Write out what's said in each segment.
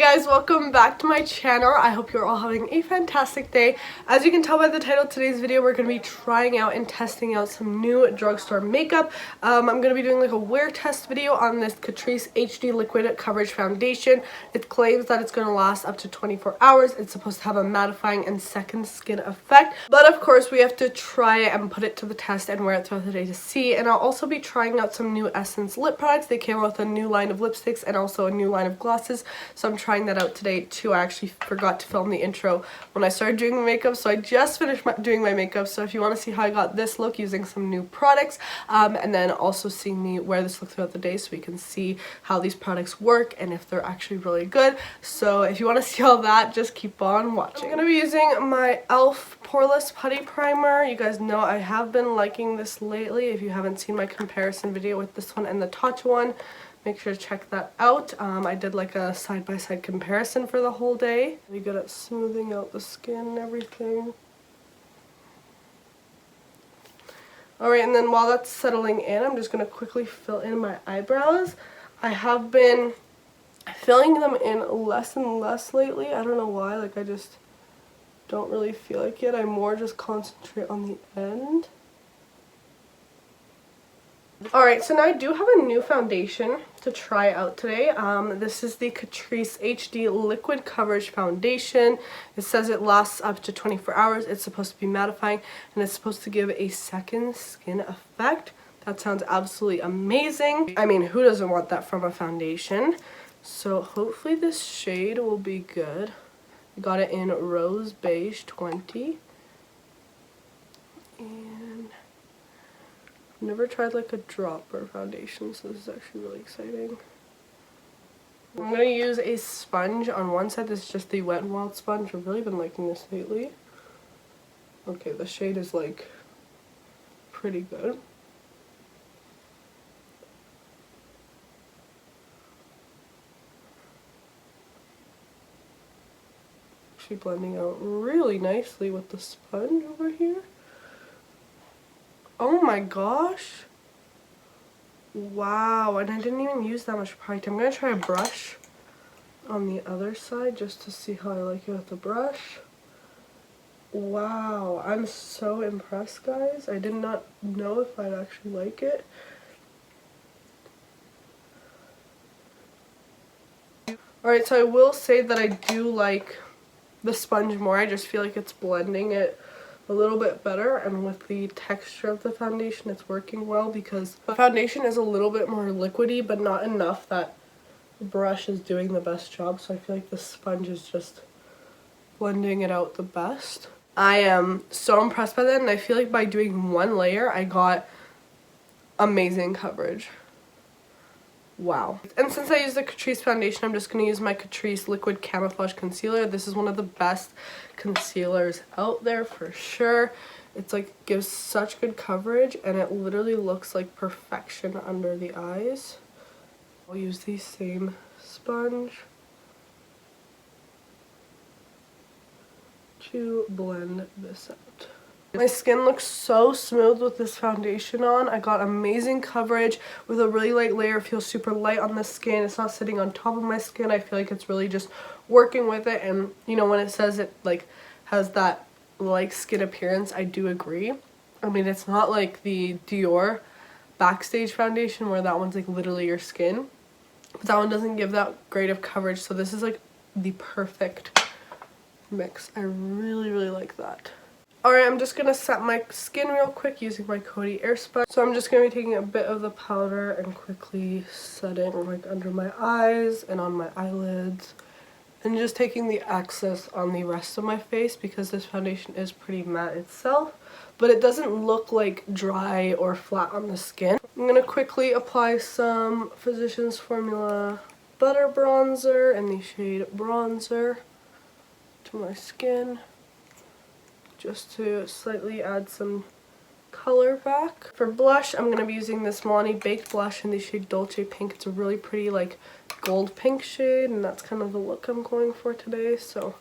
guys, welcome back to my channel. I hope you're all having a fantastic day. As you can tell by the title of today's video, we're going to be trying out and testing out some new drugstore makeup. I'm going to be doing like a wear test video on this Catrice HD Liquid Coverage Foundation. It claims that it's going to last up to 24 hours. It's supposed to have a mattifying and second skin effect. But of course, we have to try it and put it to the test and wear it throughout the day to see. And I'll also be trying out some new Essence lip products. They came out with a new line of lipsticks and also a new line of glosses. So I'm trying that out today too. I actually forgot to film the intro when I started doing my makeup, so I just finished doing my makeup. So if you want to see how I got this look using some new products, and then also seeing me wear this look throughout the day so we can see how these products work and if they're actually really good. So if you want to see all that, just keep on watching. I'm going to be using my e.l.f. Poreless Putty Primer. You guys know I have been liking this lately. If you haven't seen my comparison video with this one and the Tatcha one, make sure to check that out. I did like a side-by-side comparison for the whole day. Really good at smoothing out the skin and everything. Alright, and then while that's settling in, I'm just going to quickly fill in my eyebrows. I have been filling them in less and less lately. I don't know why, like I just don't really feel like it. I more just concentrate on the end. Alright, so now I do have a new foundation to try out today. This is the Catrice HD Liquid Coverage Foundation. It says it lasts up to 24 hours. It's supposed to be mattifying and it's supposed to give a second skin effect. That sounds absolutely amazing. I mean, who doesn't want that from a foundation? So hopefully this shade will be good. I got it in Rose Beige 20. And I've never tried like a dropper foundation, so this is actually really exciting. I'm going to use a sponge on one side. This is just the Wet n Wild sponge. I've really been liking this lately. Okay, the shade is like pretty good. Actually blending out really nicely with the sponge over here. Oh my gosh. Wow, and I didn't even use that much product. I'm going to try a brush on the other side just to see how I like it with the brush. Wow, I'm so impressed, guys. I did not know if I'd actually like it. Alright, so I will say that I do like the sponge more. I just feel like it's blending it a little bit better, and with the texture of the foundation it's working well because the foundation is a little bit more liquidy but not enough that the brush is doing the best job, so I feel like the sponge is just blending it out the best. I am so impressed by that, and I feel like by doing one layer I got amazing coverage. Wow. And since I use the Catrice foundation, I'm just going to use my Catrice Liquid Camouflage Concealer. This is one of the best concealers out there for sure. It's like gives such good coverage and it literally looks like perfection under the eyes. I'll use the same sponge to blend this out. My skin looks so smooth with this foundation on. I got amazing coverage with a really light layer. It feels super light on the skin. It's not sitting on top of my skin. I feel like it's really just working with it. And you know, when it says it like has that like skin appearance, I do agree. I mean, it's not like the Dior Backstage foundation where that one's like literally your skin. But that one doesn't give that great of coverage. So this is like the perfect mix. I really, really like that. Alright, I'm just going to set my skin real quick using my Coty Air Sponge. So I'm just going to be taking a bit of the powder and quickly setting like under my eyes and on my eyelids. And just taking the excess on the rest of my face because this foundation is pretty matte itself. But it doesn't look like dry or flat on the skin. I'm going to quickly apply some Physicians Formula Butter Bronzer in the shade Bronzer to my skin, just to slightly add some color back. For blush, I'm going to be using this Milani Baked Blush in the shade Dolce Pink. It's a really pretty like gold pink shade, and that's kind of the look I'm going for today. So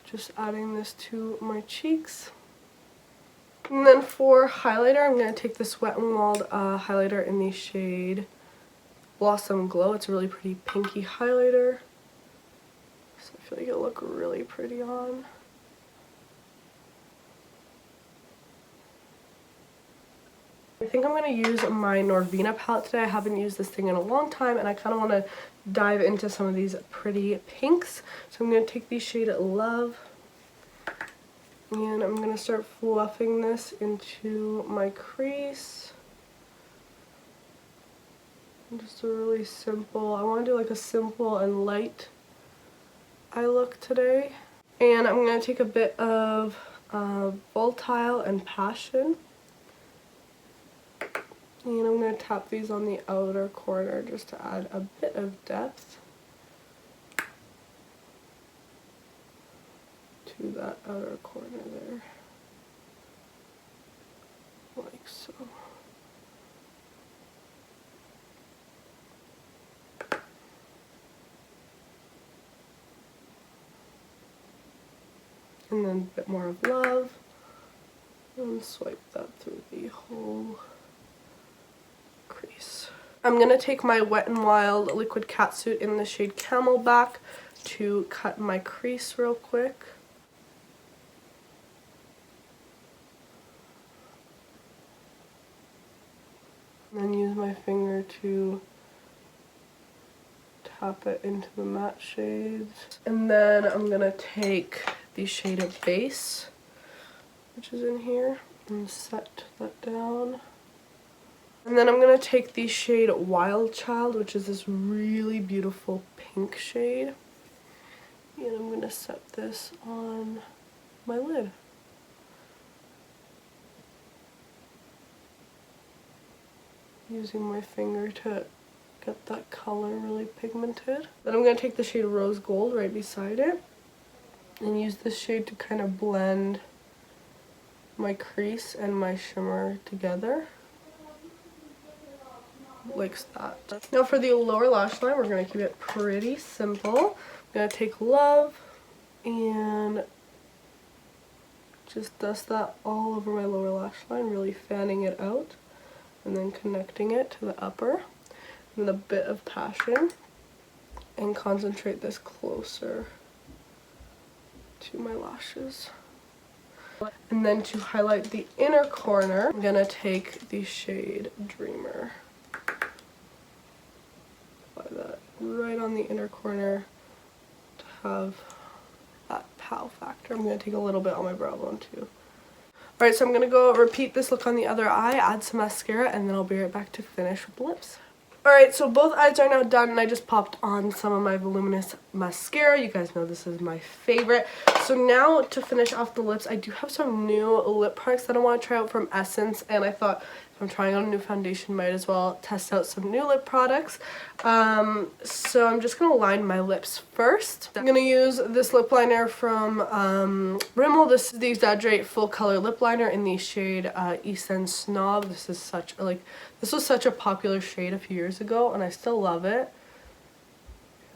just adding this to my cheeks. And then for highlighter, I'm going to take this Wet n Wild highlighter in the shade Blossom Glow. It's a really pretty pinky highlighter. feel like it'll look really pretty on. I think I'm going to use my Lavinia palette today. I haven't used this thing in a long time and I kind of want to dive into some of these pretty pinks. So I'm going to take the shade Love and I'm going to start fluffing this into my crease. Just a really simple, I want to do like a simple and light eye look today. And I'm going to take a bit of Volatile and Passion. And I'm going to tap these on the outer corner just to add a bit of depth to that outer corner there. Like so. And then a bit more of Love. And swipe that through the whole crease. I'm going to take my Wet n Wild Liquid Catsuit in the shade Camelback to cut my crease real quick. And then use my finger to tap it into the matte shades. And then I'm going to take the shade of Base, which is in here, and set that down. And then I'm going to take the shade Wild Child, which is this really beautiful pink shade. And I'm going to set this on my lid. Using my finger to get that color really pigmented. Then I'm going to take the shade Rose Gold right beside it and use this shade to kind of blend my crease and my shimmer together. Like that. Now for the lower lash line, we're going to keep it pretty simple. I'm going to take Love and just dust that all over my lower lash line, really fanning it out and then connecting it to the upper. And then a bit of Passion and concentrate this closer to my lashes. And then to highlight the inner corner, I'm going to take the shade Dreamer. Apply that right on the inner corner to have that pow factor. I'm going to take a little bit on my brow bone too. Alright, so I'm going to go repeat this look on the other eye, add some mascara, and then I'll be right back to finish with the lips. Alright, so both eyes are now done and I just popped on some of my voluminous mascara. You guys know this is my favorite. So now to finish off the lips, I do have some new lip products that I want to try out from Essence, and I thought if I'm trying out a new foundation, might as well test out some new lip products. So I'm just going to line my lips first. I'm going to use this lip liner from Rimmel. This is the Exaggerate Full Color Lip Liner in the shade East End Snob. This is such this was such a popular shade a few years ago, and I still love it.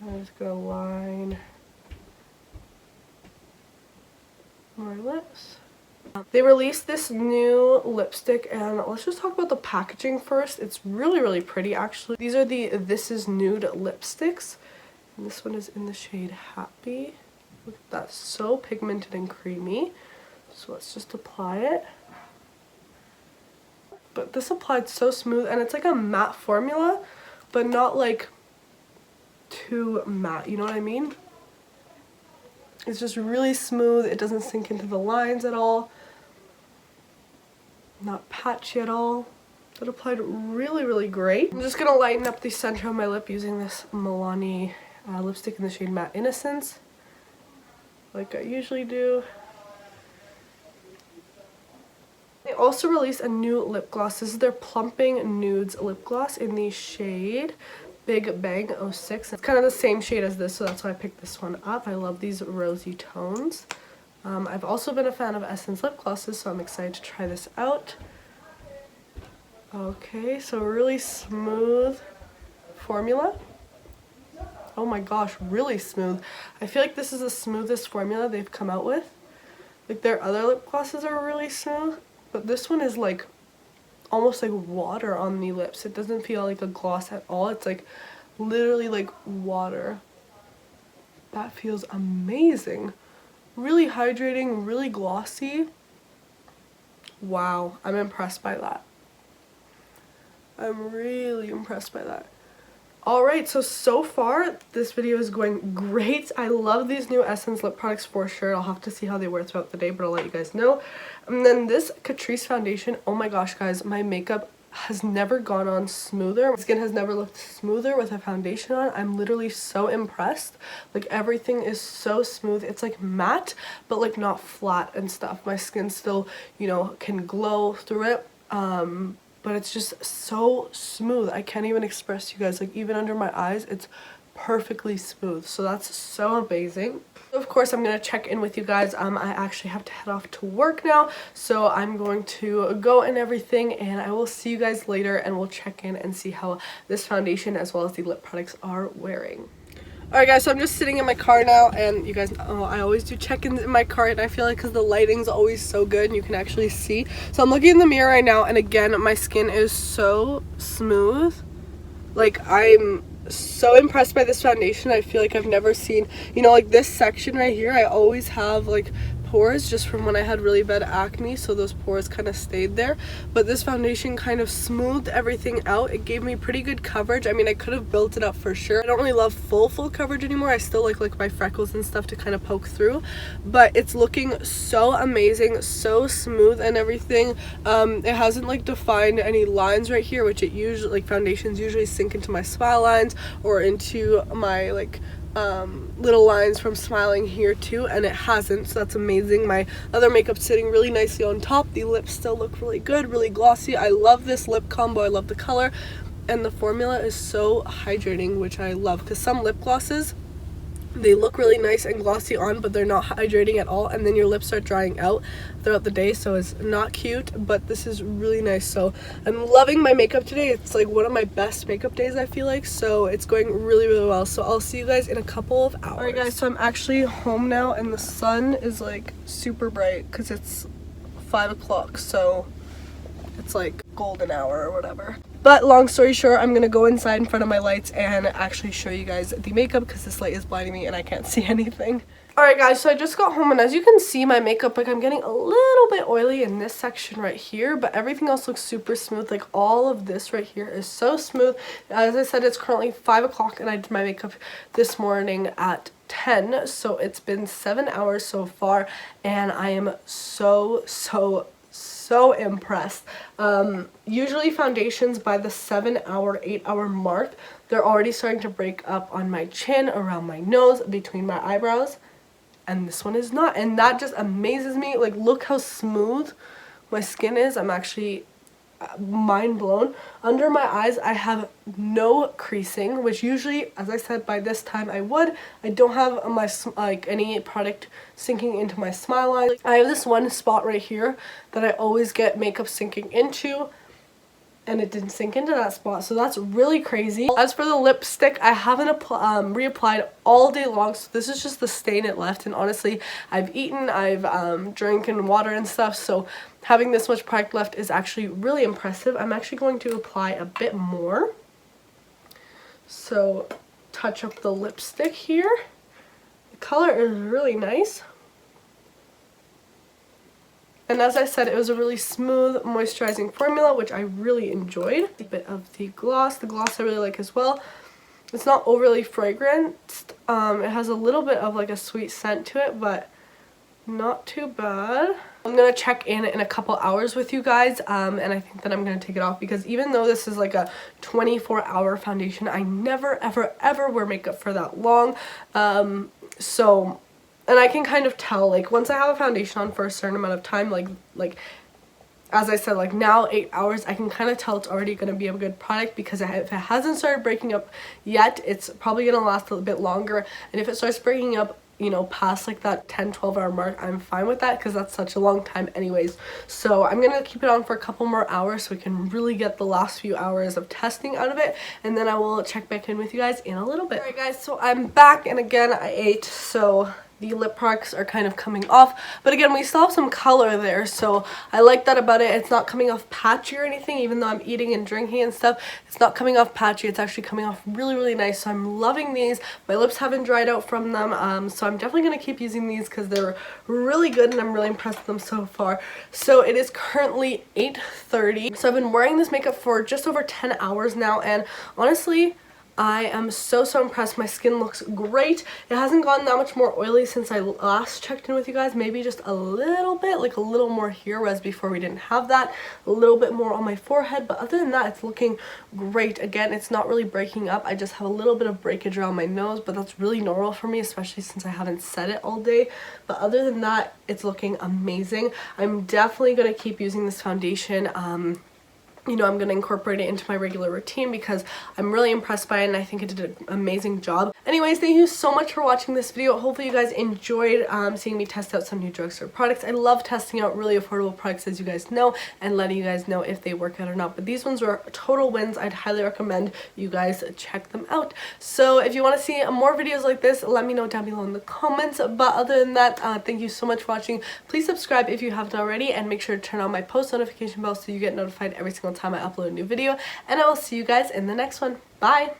I'm just going to line my lips. They released this new lipstick, and let's just talk about the packaging first. It's really, really pretty actually. These are the This Is Nude lipsticks, and this one is in the shade Happy. Look at that, so pigmented and creamy. So let's just apply it. But this applied so smooth, and it's like a matte formula, but not like too matte, you know what I mean? It's just really smooth. It doesn't sink into the lines at all. Not patchy at all. That applied really, really great. I'm just going to lighten up the center of my lip using this Milani lipstick in the shade Matte Innocence, like I usually do. They also released a new lip gloss. This is their Plumping Nudes lip gloss in the shade Big Bang 06. It's kind of the same shade as this, so that's why I picked this one up. I love these rosy tones. I've also been a fan of Essence lip glosses, so I'm excited to try this out. Okay, so really smooth formula. Oh my gosh, really smooth. I feel like this is the smoothest formula they've come out with. Like their other lip glosses are really smooth, but this one is like almost like water on the lips. It doesn't feel like a gloss at all. It's like literally like water. That feels amazing. Really hydrating, really glossy. Wow, I'm impressed by that. I'm really impressed by that. Alright, so far this video is going great. I love these new Essence lip products for sure. I'll have to see how they wear throughout the day, but I'll let you guys know. And then this Catrice foundation, oh my gosh guys, my makeup has never gone on smoother. My skin has never looked smoother with a foundation on. I'm literally so impressed. Like everything is so smooth. It's like matte, but like not flat and stuff. My skin still, you know, can glow through it. But it's just so smooth. I can't even express to you guys, like even under my eyes, it's perfectly smooth. So that's so amazing. Of course, I'm going to check in with you guys. I actually have to head off to work now. So I'm going to go and everything, and I will see you guys later, and we'll check in and see how this foundation as well as the lip products are wearing. Alright guys, so I'm just sitting in my car now, and you guys know I always do check-ins in my car, and I feel like because the lighting's always so good and you can actually see. So I'm looking in the mirror right now, and again, my skin is so smooth. Like, I'm so impressed by this foundation. I feel like I've never seen, you know, like this section right here, I always have like pores just from when I had really bad acne, so those pores kind of stayed there, but this foundation kind of smoothed everything out. It gave me pretty good coverage. I mean, I could have built it up for sure. I don't really love full coverage anymore. I still like my freckles and stuff to kind of poke through, but it's looking so amazing, so smooth and everything. It hasn't like defined any lines right here, which it usually, like foundations usually sink into my smile lines or into my like little lines from smiling here too, and it hasn't, so that's amazing. My other makeup's sitting really nicely on top. The lips still look really good, really glossy. I love this lip combo. I love the color, and the formula is so hydrating, which I love, because some lip glosses, they look really nice and glossy on, but they're not hydrating at all, and then your lips start drying out throughout the day, so it's not cute. But this is really nice. So I'm loving my makeup today. It's like one of my best makeup days, I feel like, so it's going really well. So I'll see you guys in a couple of hours. Alright guys, so I'm actually home now, and the sun is like super bright because it's 5 o'clock, so it's like golden hour or whatever. But long story short, I'm gonna go inside in front of my lights and actually show you guys the makeup because this light is blinding me and I can't see anything. Alright guys, so I just got home, and as you can see, my makeup, like I'm getting a little bit oily in this section right here, but everything else looks super smooth. Like all of this right here is so smooth. As I said, it's currently 5 o'clock and I did my makeup this morning at 10, so it's been 7 hours so far, and I am so impressed. Usually foundations by the 7-hour, 8-hour mark, they're already starting to break up on my chin, around my nose, between my eyebrows, and this one is not, and that just amazes me. Like, look how smooth my skin is. I'm actually mind blown. Under my eyes I have no creasing, which usually, as I said, by this time I don't have my like any product sinking into my smile line. I have this one spot right here that I always get makeup sinking into, and it didn't sink into that spot, so that's really crazy. As for the lipstick, I haven't reapplied all day long, so this is just the stain it left, and honestly, I've eaten, I've drinking water and stuff, so having this much product left is actually really impressive. I'm actually going to apply a bit more, so touch up the lipstick here. The color is really nice. And as I said, it was a really smooth moisturizing formula, which I really enjoyed. A bit of the gloss. The gloss I really like as well. It's not overly fragrant. It has a little bit of like a sweet scent to it, but not too bad. I'm going to check in a couple hours with you guys, and I think that I'm going to take it off, because even though this is like a 24-hour foundation, I never ever wear makeup for that long. And I can kind of tell, like, once I have a foundation on for a certain amount of time, like as I said, like now 8 hours, I can kind of tell it's already going to be a good product, because if it hasn't started breaking up yet, it's probably going to last a little bit longer. And if it starts breaking up, you know, past like that 10-12 hour mark, I'm fine with that, because that's such a long time anyways. So I'm gonna keep it on for a couple more hours so we can really get the last few hours of testing out of it, and then I will check back in with you guys in a little bit. Alright guys, so I'm back, and again I ate, so the lip products are kind of coming off. But again, we still have some color there, so I like that about it. It's not coming off patchy or anything, even though I'm eating and drinking and stuff. It's not coming off patchy. It's actually coming off really, really nice. So I'm loving these. My lips haven't dried out from them, so I'm definitely going to keep using these because they're really good and I'm really impressed with them so far. So it is currently 8:30. So I've been wearing this makeup for just over 10 hours now, and honestly, I am so impressed. My skin looks great. It hasn't gotten that much more oily since I last checked in with you guys. Maybe just a little bit, like a little more here, whereas before we didn't have that. A little bit more on my forehead, but other than that, it's looking great. Again, it's not really breaking up. I just have a little bit of breakage around my nose, but that's really normal for me, especially since I haven't set it all day. But other than that, it's looking amazing. I'm definitely going to keep using this foundation. You know, I'm going to incorporate it into my regular routine because I'm really impressed by it and I think it did an amazing job. Anyways, thank you so much for watching this video. Hopefully you guys enjoyed seeing me test out some new drugstore products. I love testing out really affordable products, as you guys know, and letting you guys know if they work out or not. But these ones were total wins. I'd highly recommend you guys check them out. So if you want to see more videos like this, let me know down below in the comments. But other than that, thank you so much for watching. Please subscribe if you haven't already, and make sure to turn on my post notification bell so you get notified every single time I upload a new video, and I will see you guys in the next one. Bye!